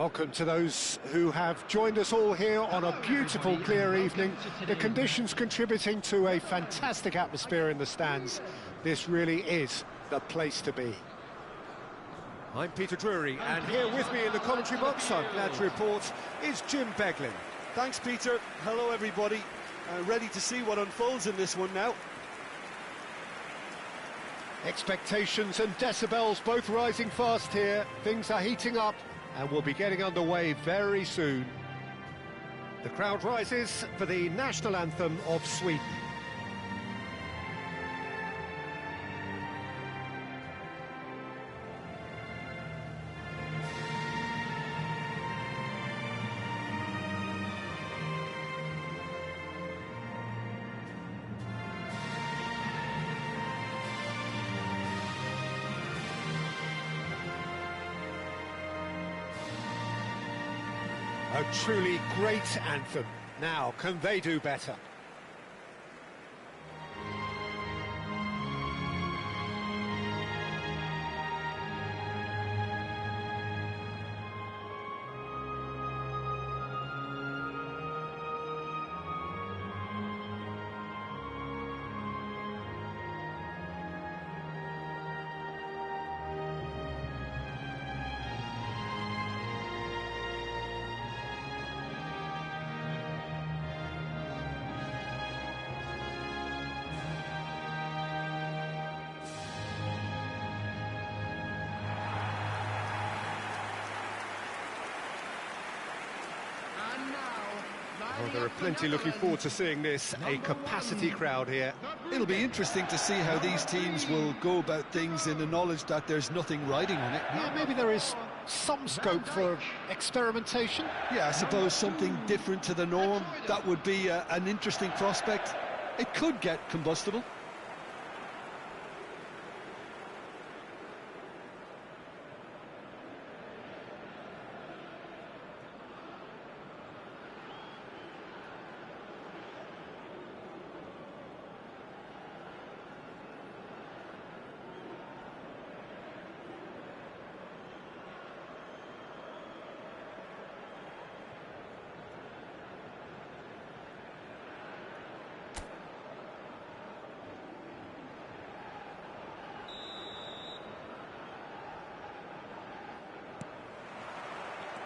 Welcome to those who have joined us all here on a beautiful, clear evening. The conditions contributing to a fantastic atmosphere in the stands. This really is the place to be. I'm Peter Drury, and here with me in the commentary box, I'm glad to report, is Jim Beglin. Thanks, Peter. Hello, everybody. Ready to see what unfolds in this one now. Expectations and decibels both rising fast here. Things are heating up, and we'll be getting underway very soon. The crowd rises for the national anthem of Sweden. A truly great anthem. Now, can they do better? Well, there are plenty looking forward to seeing this, a capacity crowd here. It'll be interesting to see how these teams will go about things in the knowledge that there's nothing riding on it. Yeah, maybe there is some scope for experimentation. Yeah, I suppose something different to the norm. That would be an interesting prospect. It could get combustible.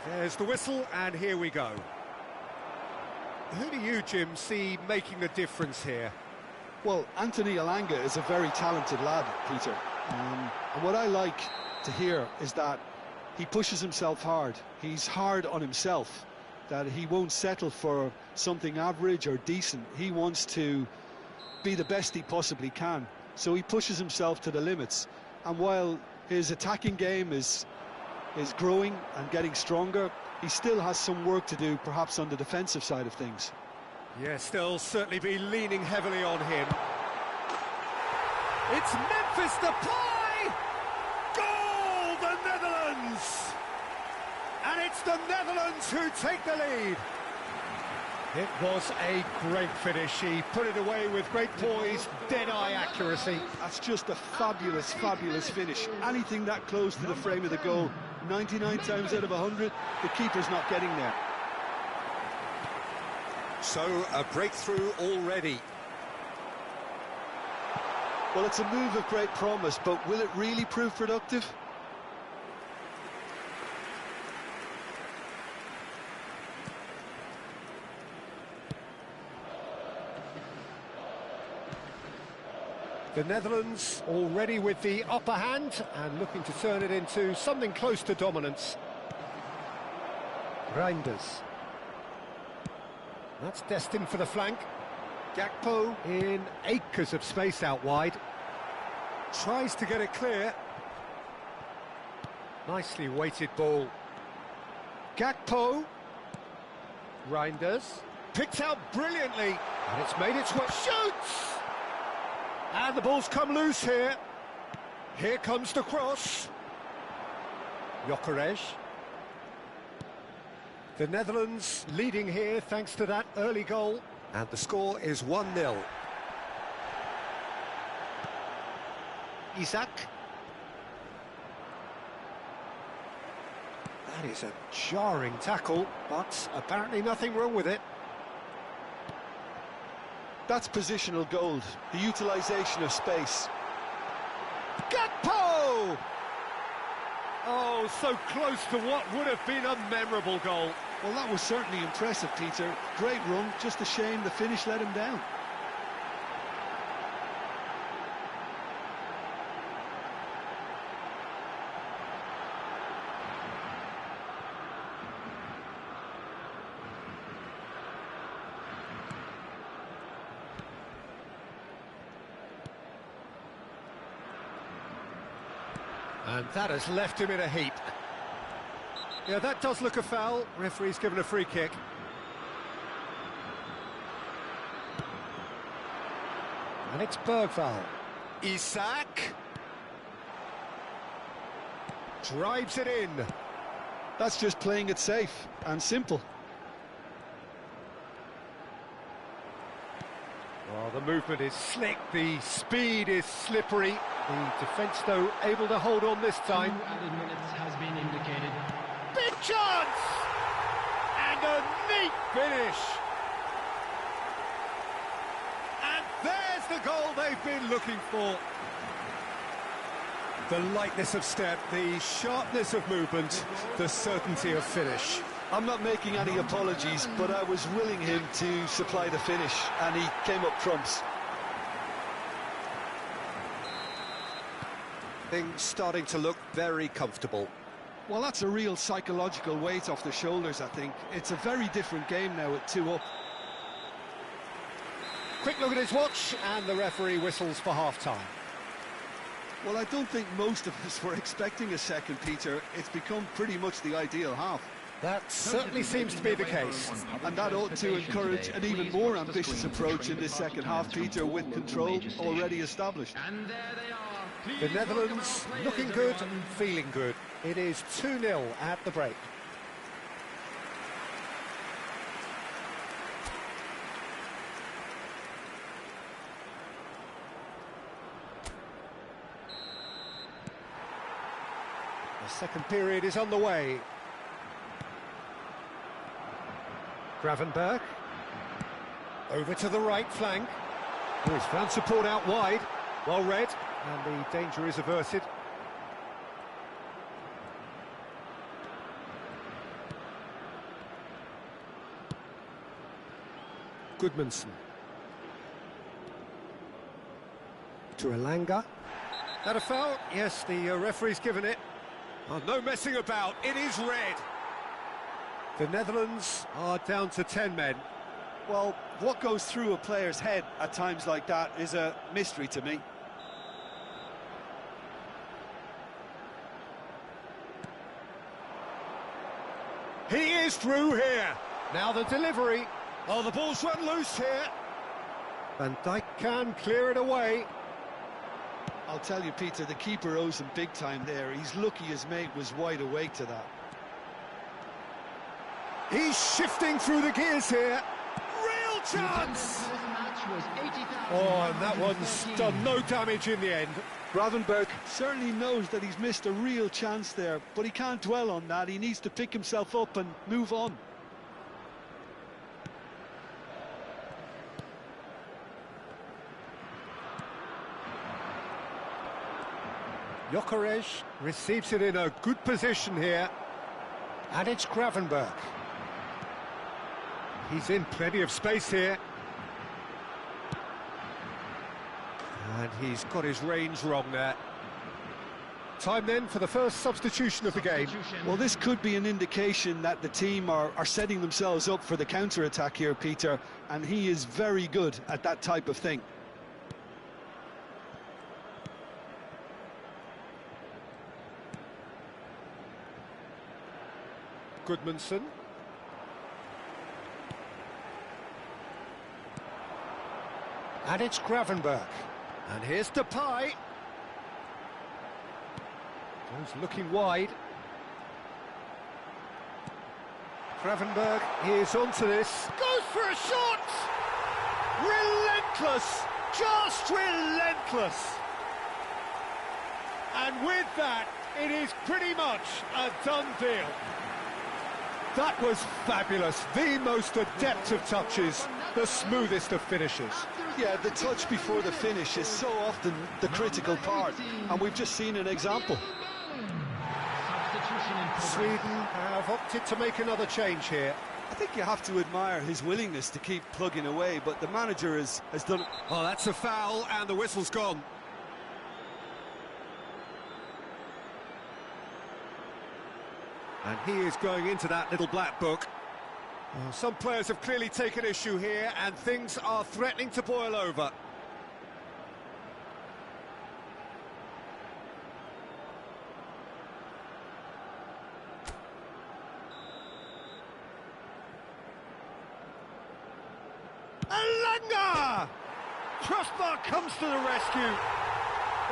There's the whistle, and here we go. Who do you, Jim, see making the difference here? Well, Anthony Elanga is a very talented lad, Peter. And what I like to hear is that he pushes himself hard. He's hard on himself, that he won't settle for something average or decent. He wants to be the best he possibly can. So he pushes himself to the limits. And while his attacking game is growing and getting stronger, he still has some work to do, perhaps on the defensive side of things. Yes, they'll certainly be leaning heavily on him. It's Memphis Depay! Goal, the Netherlands! And it's the Netherlands who take the lead. It was a great finish. He put it away with great poise, dead-eye accuracy. That's just a fabulous, fabulous finish. Anything that close to the frame of the goal, 99 times out of 100, the keeper's not getting there. So, a breakthrough already. Well, it's a move of great promise, but will it really prove productive? The Netherlands already with the upper hand and looking to turn it into something close to dominance. Reinders. That's destined for the flank. Gakpo in acres of space out wide. Tries to get it clear. Nicely weighted ball. Gakpo. Reinders. Picked out brilliantly. And it's made its way. Shoots! And the ball's come loose here. Here comes the cross. Gyökeres. The Netherlands leading here thanks to that early goal. And the score is 1-0. Isak. That is a jarring tackle, but apparently nothing wrong with it. That's positional gold, the utilisation of space. Gakpo! Oh, so close to what would have been a memorable goal. Well, that was certainly impressive, Peter. Great run, just a shame the finish let him down. And that has left him in a heap. Yeah, that does look a foul. Referee's given a free kick. And it's Bergvall. Isak. Drives it in. That's just playing it safe and simple. Well, the movement is slick, the speed is slippery. The defence, though, able to hold on this time. 2 added minutes has been indicated. Big chance! And a neat finish! And there's the goal they've been looking for. The lightness of step, the sharpness of movement, the certainty of finish. I'm not making any apologies, but I was willing him to supply the finish, and he came up trumps. Things starting to look very comfortable. Well, that's a real psychological weight off the shoulders, I think. It's a very different game now at 2 up. Quick look at his watch, and the referee whistles for half-time. Well, I don't think most of us were expecting a second, Peter. It's become pretty much the ideal half. That certainly seems to be the case. And that ought to encourage an even more ambitious approach in this second half, Peter, with control already established. And there they are. The Netherlands looking good and feeling good. It is 2-0 at the break. The second period is on the way. Gravenberg. Over to the right flank. Oh, he's found support out wide. Well read, and the danger is averted. Goodmanson. To Elanga. That a foul? Yes, the referee's given it. Oh, no messing about, it is red. The Netherlands are down to 10 men. Well, what goes through a player's head at times like that is a mystery to me. He is through here. Now the delivery. Oh, the ball's run loose here. Van Dijk can clear it away. I'll tell you, Peter, the keeper owes him big time there. He's lucky his mate was wide awake to that. He's shifting through the gears here. Real chance! Oh, and that one's done no damage in the end. Gravenberg certainly knows that he's missed a real chance there, but he can't dwell on that. He needs to pick himself up and move on. Gyökeres receives it in a good position here. And it's Gravenberg. He's in plenty of space here. And he's got his range wrong there. Time then for the first substitution of the game. Well, this could be an indication that the team are setting themselves up for the counter-attack here, Peter, and he is very good at that type of thing. Goodmanson. And it's Gravenberg. And here's Depay. Goes looking wide. Gravenberg is onto this. Goes for a shot! Relentless! Just relentless! And with that, It is pretty much a done deal. That was fabulous. The most adept of touches, the smoothest of finishes. Yeah, the touch before the finish is so often the critical part, and we've just seen an example. Sweden have opted to make another change here. I think you have to admire his willingness to keep plugging away, but the manager has done it. Oh, that's a foul, and the whistle's gone. And he is going into that little black book. Oh, some players have clearly taken issue here, and things are threatening to boil over. Alanga! Crossbar comes to the rescue.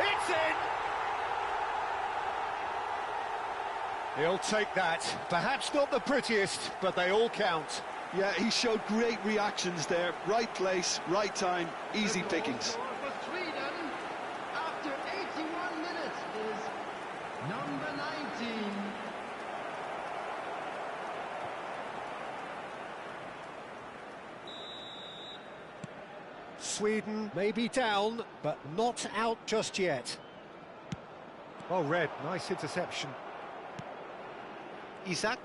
It's in! He'll take that. Perhaps not the prettiest, but they all count. Yeah, he showed great reactions there. Right place, right time, easy pickings. For Sweden, after 81 minutes, is number 19. Sweden may be down, but not out just yet. Oh, Red, nice interception. Isak.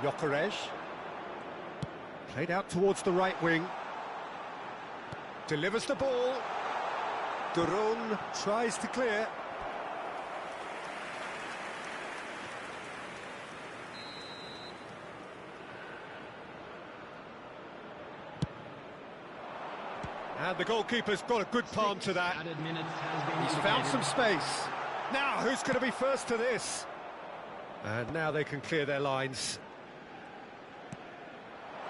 Gyökeres. Played out towards the right wing. Delivers the ball. Duron tries to clear. And the goalkeeper's got a good palm to that. He's found some space. Now, who's going to be first to this? And now they can clear their lines.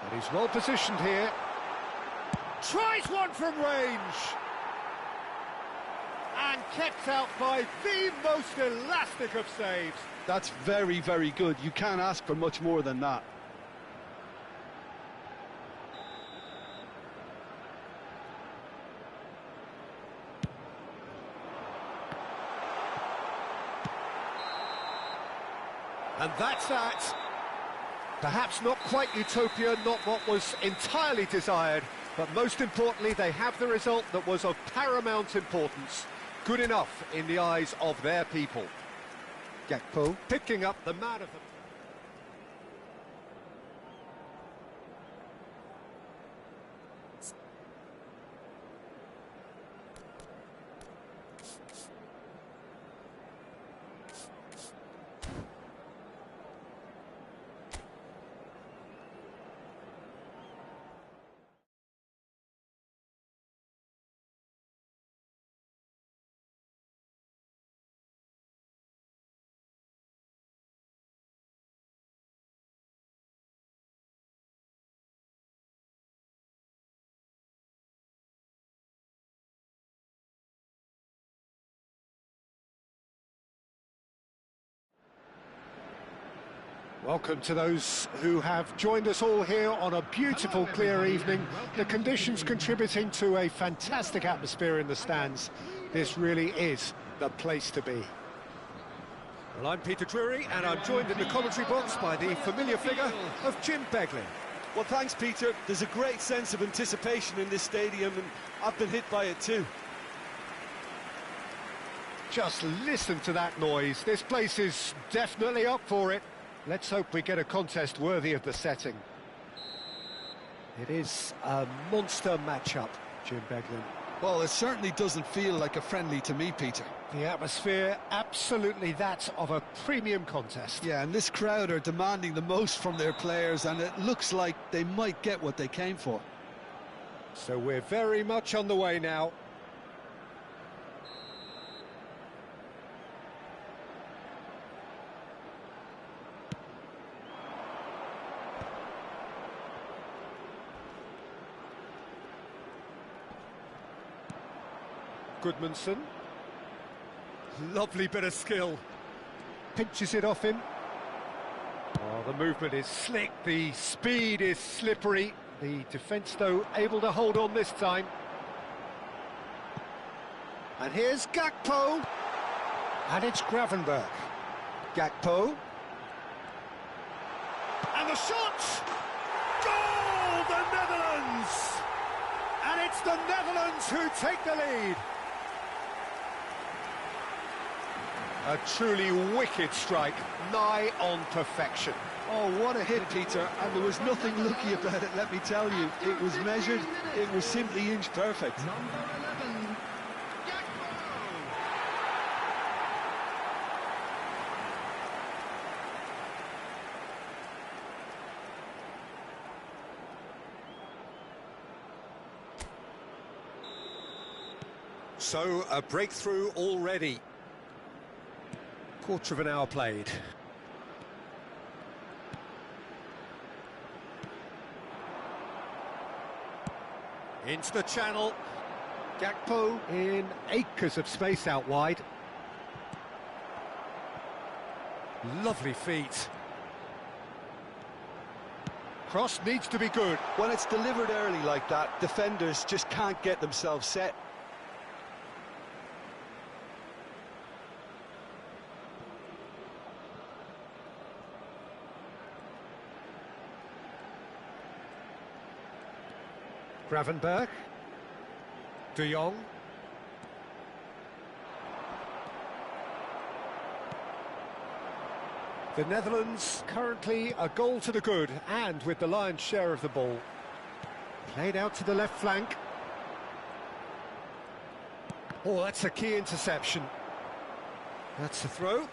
And he's well positioned here. Tries one from range. And kept out by the most elastic of saves. That's very, very good. You can't ask for much more than that. And that's that. Perhaps not quite utopia, not what was entirely desired, but most importantly, they have the result that was of paramount importance. Good enough in the eyes of their people. Gakpo picking up the man of the... Welcome to those who have joined us all here on a beautiful, clear evening. The conditions contributing to a fantastic atmosphere in the stands. This really is the place to be. Well, I'm Peter Drury, and I'm joined in the commentary box by the familiar figure of Jim Beglin. Well, thanks, Peter. There's a great sense of anticipation in this stadium, and I've been hit by it too. Just listen to that noise. This place is definitely up for it. Let's hope we get a contest worthy of the setting. It is a monster matchup, Jim Beglin. Well, it certainly doesn't feel like a friendly to me, Peter. The atmosphere, absolutely that of a premium contest. Yeah, and this crowd are demanding the most from their players, and it looks like they might get what they came for. So we're very much on the way now. Goodmanson. Lovely bit of skill. Pinches it off him. Oh, the movement is slick, the speed is slippery. The defence, though, able to hold on this time. And here's Gakpo. And it's Gravenberch. Gakpo. And the shot! Goal, the Netherlands! And it's the Netherlands who take the lead. A truly wicked strike, nigh on perfection. Oh, what a hit, Peter, and there was nothing lucky about it, let me tell you. It was measured, it was simply inch perfect. Number 11, Gakpo. So, a breakthrough already. Quarter of an hour played. Into the channel. Gakpo in acres of space out wide. Lovely feet. Cross needs to be good. When it's delivered early like that, defenders just can't get themselves set. Gravenberch. De Jong. The Netherlands currently a goal to the good and with the lion's share of the ball. Played out to the left flank. Oh, that's a key interception. That's the throw.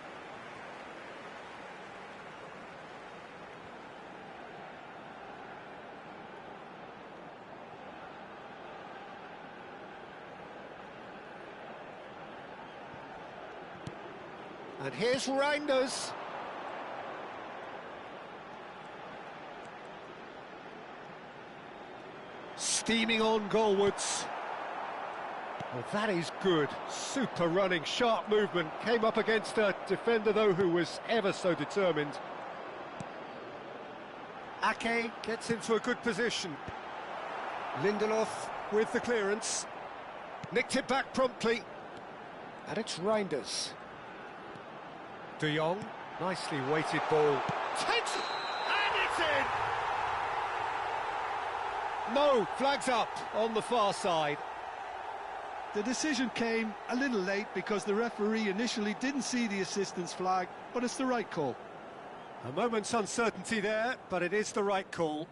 And here's Reinders. Steaming on goalwards. Well, that is good. Super running, sharp movement. Came up against a defender, though, who was ever so determined. Ake gets into a good position. Lindelof with the clearance. Nicked it back promptly. And it's Reinders. De Jong, nicely weighted ball. Takes it, and it's in! No, flags up on the far side. The decision came a little late because the referee initially didn't see the assistance flag, but it's the right call. A moment's uncertainty there, but it is the right call.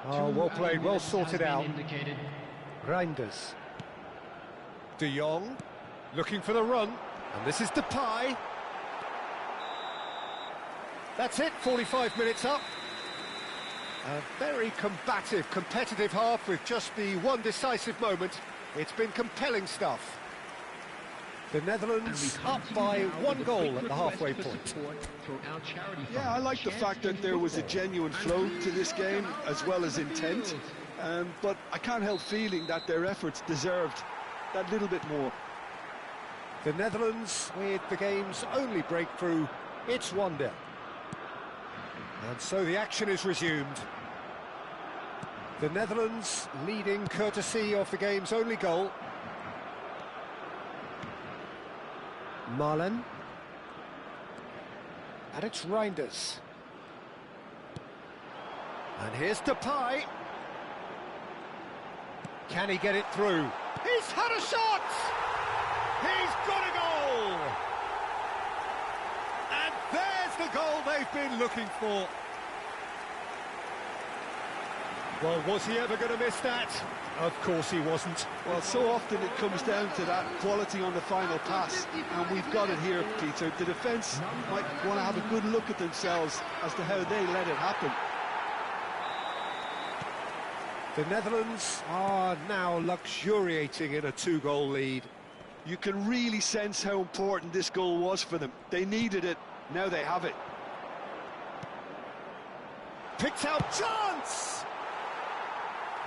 Oh, well played, well sorted out. Reinders. De Jong, looking for the run, and this is Depay. That's it, 45 minutes up. A very combative, competitive half with just the one decisive moment. It's been compelling stuff. The Netherlands up by one goal at the halfway point. Yeah, I like the fact that there was a genuine flow to this game as well as intent, but I can't help feeling that their efforts deserved that little bit more. The Netherlands with the game's only breakthrough, it's 1-0. And so the action is resumed. The Netherlands leading courtesy of the game's only goal. Marlen. And it's Reinders. And here's Depay. Can he get it through? He's had a shot! He's got a goal! And there's the goal they've been looking for. Well, was he ever going to miss that? Of course he wasn't. Well, so often it comes down to that quality on the final pass, and we've got it here, Peter. The defence might want to have a good look at themselves as to how they let it happen. The Netherlands are now luxuriating in a two-goal lead. You can really sense how important this goal was for them. They needed it, now they have it. Picked out chance!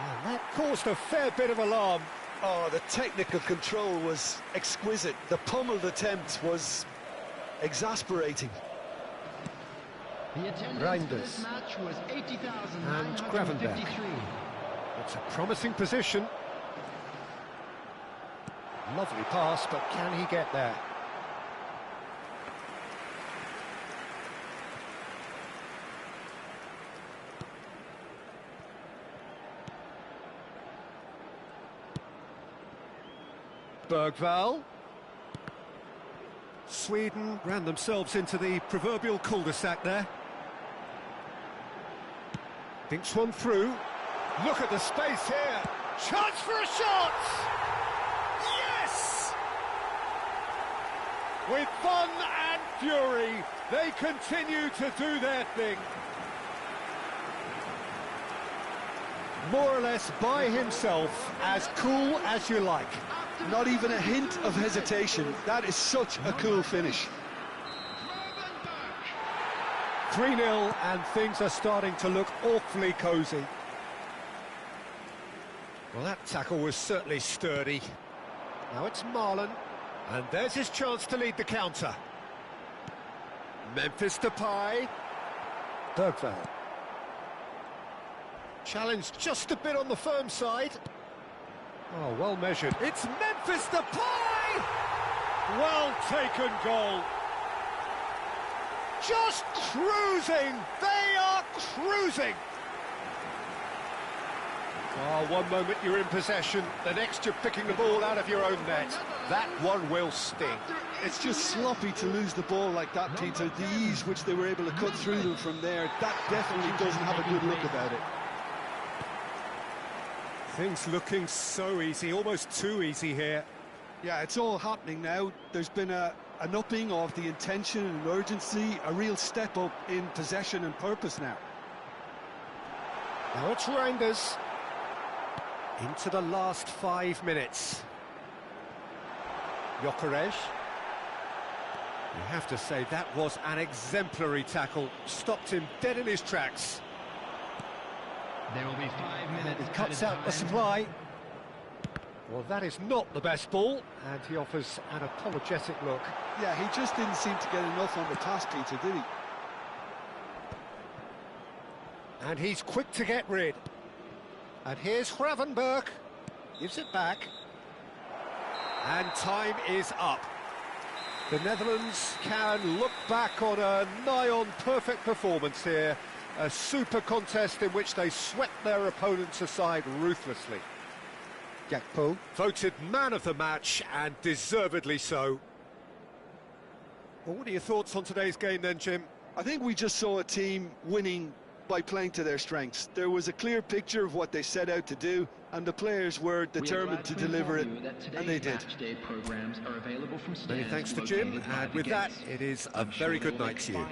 And that caused a fair bit of alarm. Oh, the technical control was exquisite. The pummeled attempt was exasperating. The attendance for Reinders. this match was And 80,953. It's a promising position. Lovely pass, but can he get there? Bergvall. Sweden ran themselves into the proverbial cul-de-sac there. Thinks one through. Look at the space here. Chance for a shot! Yes! With fun and fury, they continue to do their thing. More or less by himself, as cool as you like. Not even a hint of hesitation. That is such a cool finish. 3-0 and things are starting to look awfully cosy. Well, that tackle was certainly sturdy. Now it's Marlon, and there's his chance to lead the counter. Memphis Depay. Bergvall. Challenged just a bit on the firm side. Oh, well measured. It's Memphis Depay! Well taken goal. Just cruising! They are cruising! Oh, one moment you're in possession, the next you're picking the ball out of your own net. That one will sting. It's just sloppy to lose the ball like that, Peter. The ease which they were able to cut through them from there, that definitely doesn't have a good look about it. Things looking so easy, almost too easy here. Yeah, it's all happening now. There's been an upping of the intention and urgency, a real step up in possession and purpose now. Now it's Reinders. Into the last 5 minutes. Gyökeres. You have to say that was an exemplary tackle. Stopped him dead in his tracks. There will be 5 minutes. He cuts out the supply. Well, that is not the best ball, and he offers an apologetic look. Yeah, he just didn't seem to get enough on the pass, Peter, did he? And he's quick to get rid. And here's Gravenberch. Gives it back. And time is up. The Netherlands can look back on a nigh-on perfect performance here. A super contest in which they swept their opponents aside ruthlessly. Gakpo, voted man of the match, and deservedly so. Well, what are your thoughts on today's game then, Jim? I think we just saw a team winning by playing to their strengths. There was a clear picture of what they set out to do, and the players were determined to deliver it, and they did. Many thanks to Jim, and with that, it is a very good night to you.